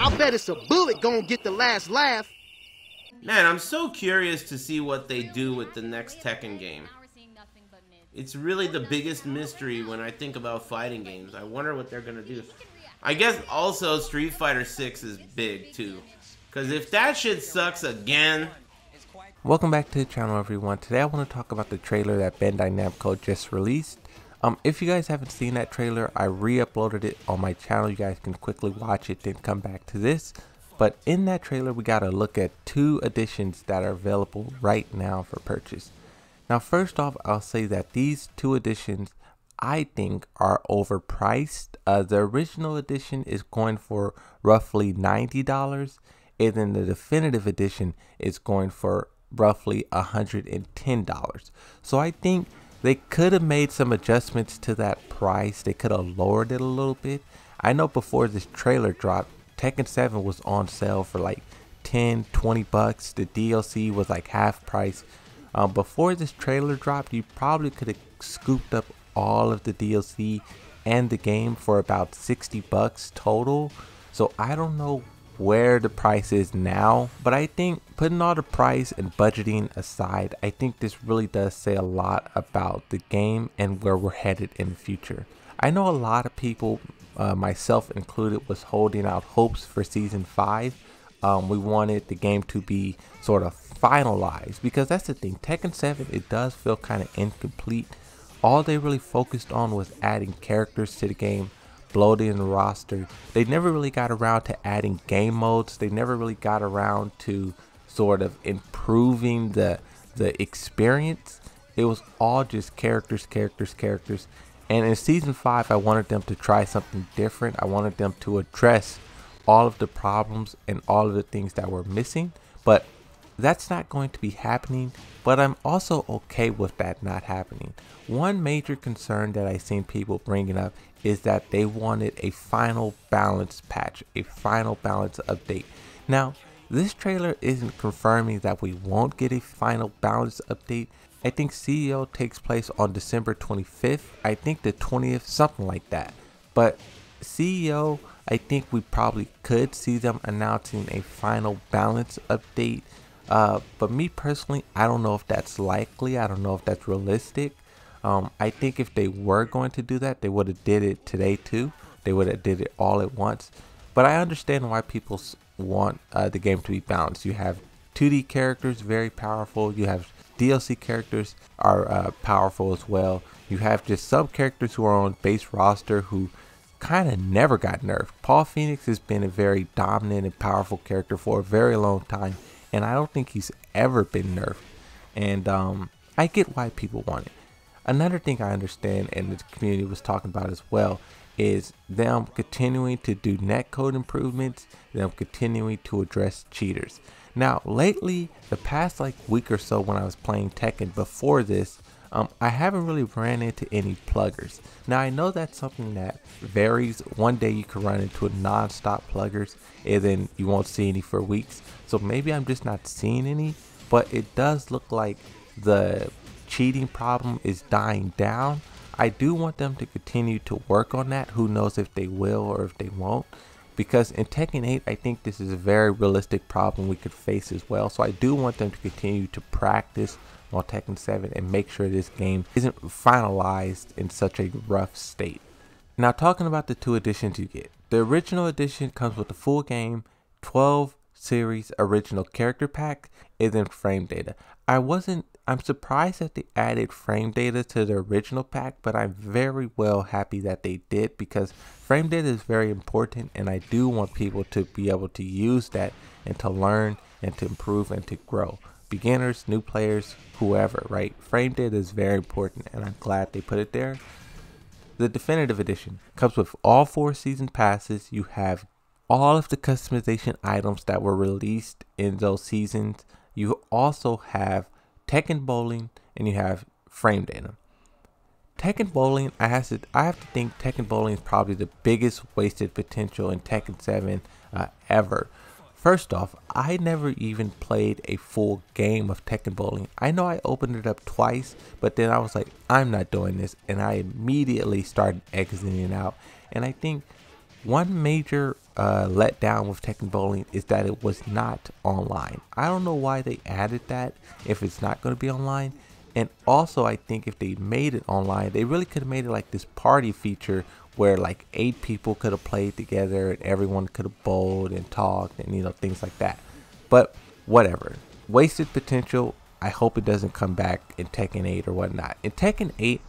I'll bet it's a bullet gonna get the last laugh. Man, I'm so curious to see what they do with the next Tekken game. It's really the biggest mystery when I think about fighting games. I wonder what they're gonna do. I guess also Street Fighter 6 is big too. Cause if that shit sucks again. Welcome back to the channel, everyone. Today I want to talk about the trailer that Bandai Namco just released. If you guys haven't seen that trailer, I re-uploaded it on my channel. You guys can quickly watch it, then come back to this. But in that trailer, we got to look at two editions that are available right now for purchase. Now, first off, I'll say that these two editions I think are overpriced. The original edition is going for roughly $90, and then the definitive edition is going for roughly $110. So I think they could have made some adjustments to that price. They could have lowered it a little bit. I know before this trailer dropped, Tekken 7 was on sale for like 10-20 bucks. The DLC was like half price. Before this trailer dropped, you probably could have scooped up all of the DLC and the game for about 60 bucks total. So I don't know where the price is now, but I think putting all the price and budgeting aside, I think this really does say a lot about the game and where we're headed in the future. I know a lot of people, myself included, was holding out hopes for season 5. We wanted the game to be sort of finalized, because that's the thing, Tekken 7, it does feel kind of incomplete. All they really focused on was adding characters to the game, bloating the roster. They never really got around to adding game modes. They never really got around to sort of improving the experience. It was all just characters. And in season 5, I wanted them to try something different. I wanted them to address all of the problems and all of the things that were missing, but that's not going to be happening. But I'm also okay with that not happening. One major concern that I've seen people bringing up is that they wanted a final balance patch, a final balance update. Now, this trailer isn't confirming that we won't get a final balance update. I think CEO takes place on December 25th. I think the 20th, something like that. But CEO, I think we probably could see them announcing a final balance update. But me personally, I don't know if that's likely. I don't know if that's realistic. I think if they were going to do that, they would have did it today too. They would have did it all at once. But I understand why people want the game to be balanced. You have 2D characters, very powerful. You have DLC characters are powerful as well. You have just sub characters who are on base roster who kind of never got nerfed. Paul Phoenix has been a very dominant and powerful character for a very long time, and I don't think he's ever been nerfed. And I get why people want it. Another thing I understand, and the community was talking about as well, is them continuing to do netcode improvements, them continuing to address cheaters. Now, lately, the past like week or so when I was playing Tekken before this, I haven't really ran into any pluggers. Now, I know that's something that varies. One day you can run into a non-stop pluggers, and then you won't see any for weeks. So maybe I'm just not seeing any, but it does look like the cheating problem is dying down. I do want them to continue to work on that. Who knows if they will or if they won't, because in Tekken 8 I think this is a very realistic problem we could face as well. So I do want them to continue to practice on Tekken 7 and make sure this game isn't finalized in such a rough state. Now, talking about the two editions you get, the original edition comes with the full game, 12 series original character pack, and then frame data. I'm surprised that they added frame data to the original pack, but I'm very well happy that they did, because frame data is very important, and I do want people to be able to use that and to learn and to improve and to grow. Beginners, new players, whoever, right? Frame data is very important, and I'm glad they put it there. The definitive edition comes with all 4 season passes. You have all of the customization items that were released in those seasons. You also have Tekken Bowling, and you have frame data. Tekken Bowling, I have to think Tekken Bowling is probably the biggest wasted potential in Tekken 7 ever. First off, I never even played a full game of Tekken Bowling. I know I opened it up twice, but then I was like, I'm not doing this, and I immediately started exiting it out. And I think One major letdown with Tekken Bowling is that it was not online. I don't know why they added that if it's not going to be online. And also, I think if they made it online, they really could have made it like this party feature where like 8 people could have played together and everyone could have bowled and talked and, you know, things like that. But whatever. Wasted potential. I hope it doesn't come back in Tekken 8 or whatnot. In Tekken 8,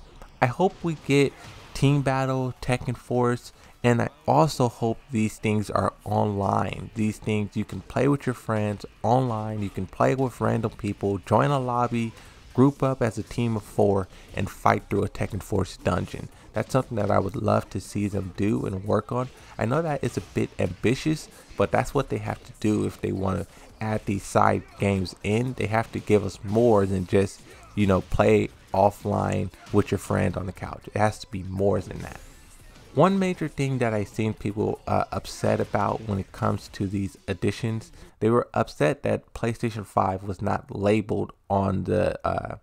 I hope we get Team Battle, Tekken Force, and I also hope these things are online. These things you can play with your friends online. You can play with random people, join a lobby, group up as a team of 4, and fight through a Tekken Force dungeon. That's something that I would love to see them do and work on. I know that it's a bit ambitious, but that's what they have to do if they want to add these side games in. They have to give us more than just, you know, play offline with your friend on the couch. It has to be more than that. One major thing that I've seen people upset about when it comes to these editions, they were upset that PlayStation 5 was not labeled on the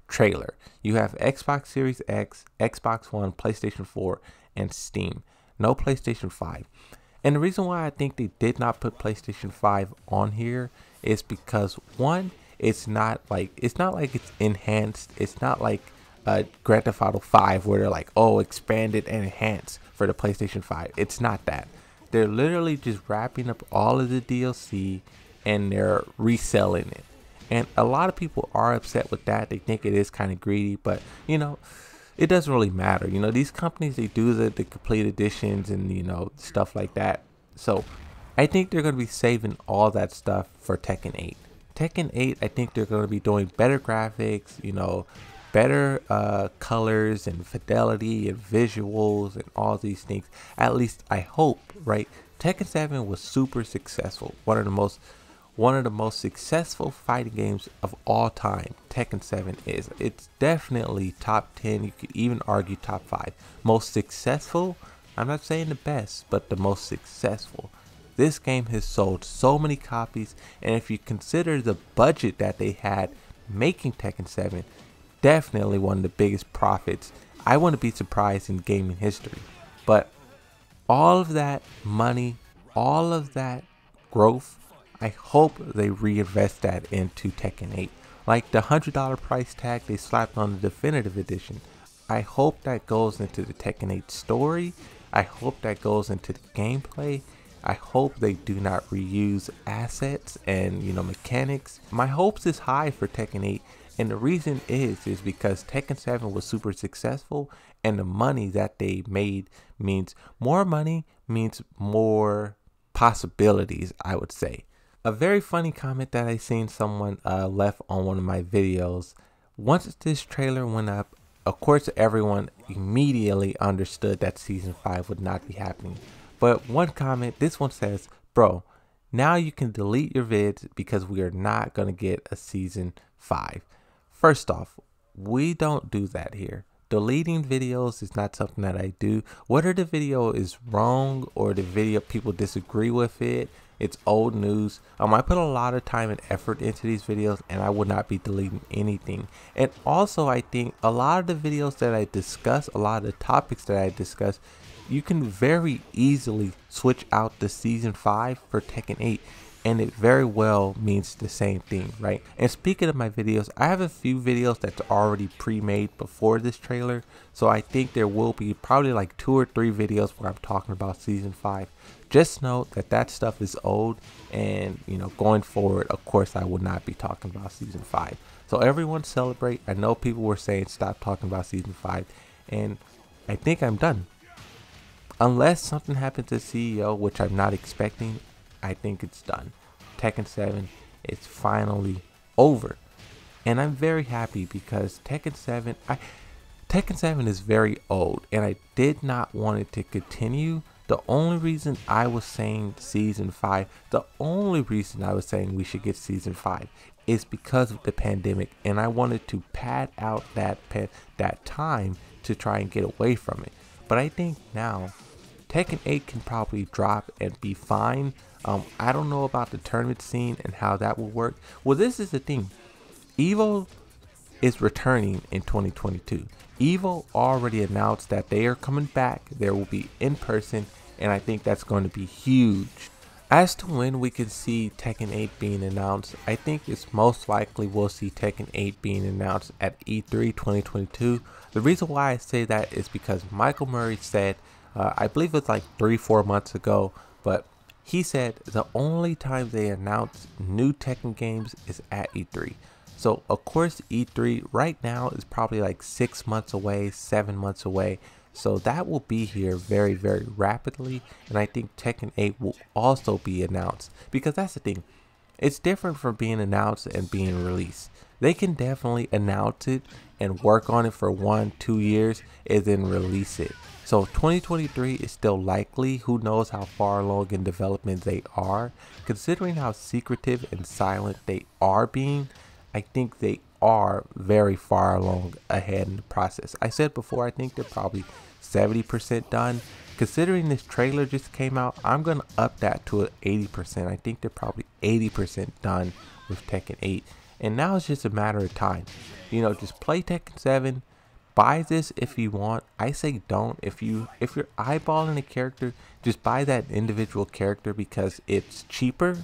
trailer. You have Xbox Series X, Xbox One, PlayStation 4, and Steam. No PlayStation 5. And the reason why I think they did not put PlayStation 5 on here is because, one, it's not like it's enhanced. It's not like Grand Theft Auto 5 where they're like, oh, expanded and enhanced for the PlayStation 5. It's not that. They're literally just wrapping up all of the DLC and they're reselling it. And a lot of people are upset with that. They think it is kind of greedy, but you know, it doesn't really matter. You know, these companies, they do the complete editions and, you know, stuff like that. So I think they're going to be saving all that stuff for Tekken 8. Tekken 8, I think they're going to be doing better graphics, you know, better colors and fidelity and visuals and all these things. At least I hope, right? Tekken 7 was super successful. One of the most successful fighting games of all time. Tekken 7 is. It's definitely top 10. You could even argue top 5. Most successful, I'm not saying the best, but the most successful. This game has sold so many copies, and if you consider the budget that they had making Tekken 7, definitely one of the biggest profits. I wouldn't be surprised in gaming history. But all of that money, all of that growth, I hope they reinvest that into Tekken 8. Like the $100 price tag they slapped on the definitive edition. I hope that goes into the Tekken 8 story. I hope that goes into the gameplay. I hope they do not reuse assets and, you know, mechanics. My hopes is high for Tekken 8. And the reason is because Tekken 7 was super successful, and the money that they made means more money means more possibilities, I would say. A very funny comment that I seen someone left on one of my videos. Once this trailer went up, of course everyone immediately understood that season 5 would not be happening. But one comment, this one says, bro, now you can delete your vids because we are not going to get a season 5. First off, we don't do that here. Deleting videos is not something that I do. Whether the video is wrong or the video people disagree with it, it's old news. I put a lot of time and effort into these videos, and I would not be deleting anything. And also, I think a lot of the videos that I discuss, a lot of the topics that I discuss, you can very easily switch out the season 5 for Tekken 8. And it very well means the same thing, right? And speaking of my videos, I have a few videos that's already pre-made before this trailer. So I think there will be probably like 2 or 3 videos where I'm talking about season 5. Just know that that stuff is old, and you know, going forward, of course, I will not be talking about season 5. So everyone celebrate. I know people were saying stop talking about season 5, and I think I'm done. Unless something happens to CEO, which I'm not expecting, I think it's done. Tekken 7 is finally over. And I'm very happy because Tekken 7 is very old, and I did not want it to continue. The only reason I was saying season 5, the only reason I was saying we should get season 5 is because of the pandemic, and I wanted to pad out that time to try and get away from it. But I think now Tekken 8 can probably drop and be fine. I don't know about the tournament scene and how that will work. Well, this is the thing. EVO is returning in 2022. EVO already announced that they are coming back. There will be in person, and I think that's going to be huge. As to when we can see Tekken 8 being announced, I think it's most likely we'll see Tekken 8 being announced at E3 2022. The reason why I say that is because Michael Murray said, I believe it's like 3-4 months ago, but he said the only time they announce new Tekken games is at E3. So of course E3 right now is probably like 6 months away, 7 months away. So that will be here very, very rapidly, and I think Tekken 8 will also be announced, because that's the thing. It's different from being announced and being released. They can definitely announce it and work on it for 1-2 years and then release it. So 2023 is still likely. Who knows how far along in development they are. Considering how secretive and silent they are being, I think they are very far along ahead in the process. I said before, I think they're probably 70% done. Considering this trailer just came out, I'm going to up that to 80%. I think they're probably 80% done with Tekken 8. And now it's just a matter of time. You know, just play Tekken 7. Buy this if you want. I say don't. If you're eyeballing a character, just buy that individual character because it's cheaper.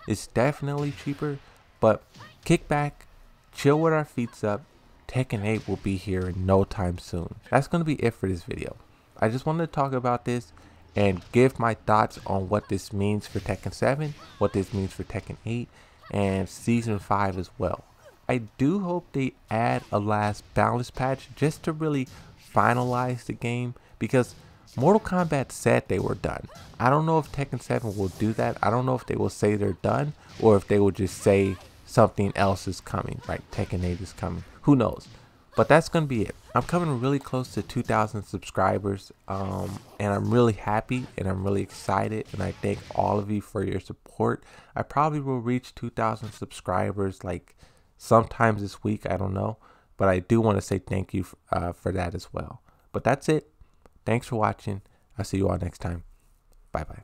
It's definitely cheaper. But kick back, chill with our feet up. Tekken 8 will be here in no time soon. That's going to be it for this video. I just wanted to talk about this and give my thoughts on what this means for Tekken 7, what this means for Tekken 8, and Season 5 as well. I do hope they add a last balance patch just to really finalize the game, because Mortal Kombat said they were done. I don't know if Tekken 7 will do that. I don't know if they will say they're done or if they will just say something else is coming, right? Tekken 8 is coming. Who knows? But that's going to be it. I'm coming really close to 2,000 subscribers, and I'm really happy and I'm really excited, and I thank all of you for your support. I probably will reach 2,000 subscribers like sometimes this week, I don't know, but I do want to say thank you for that as well. But that's it. Thanks for watching. I'll see you all next time. Bye bye.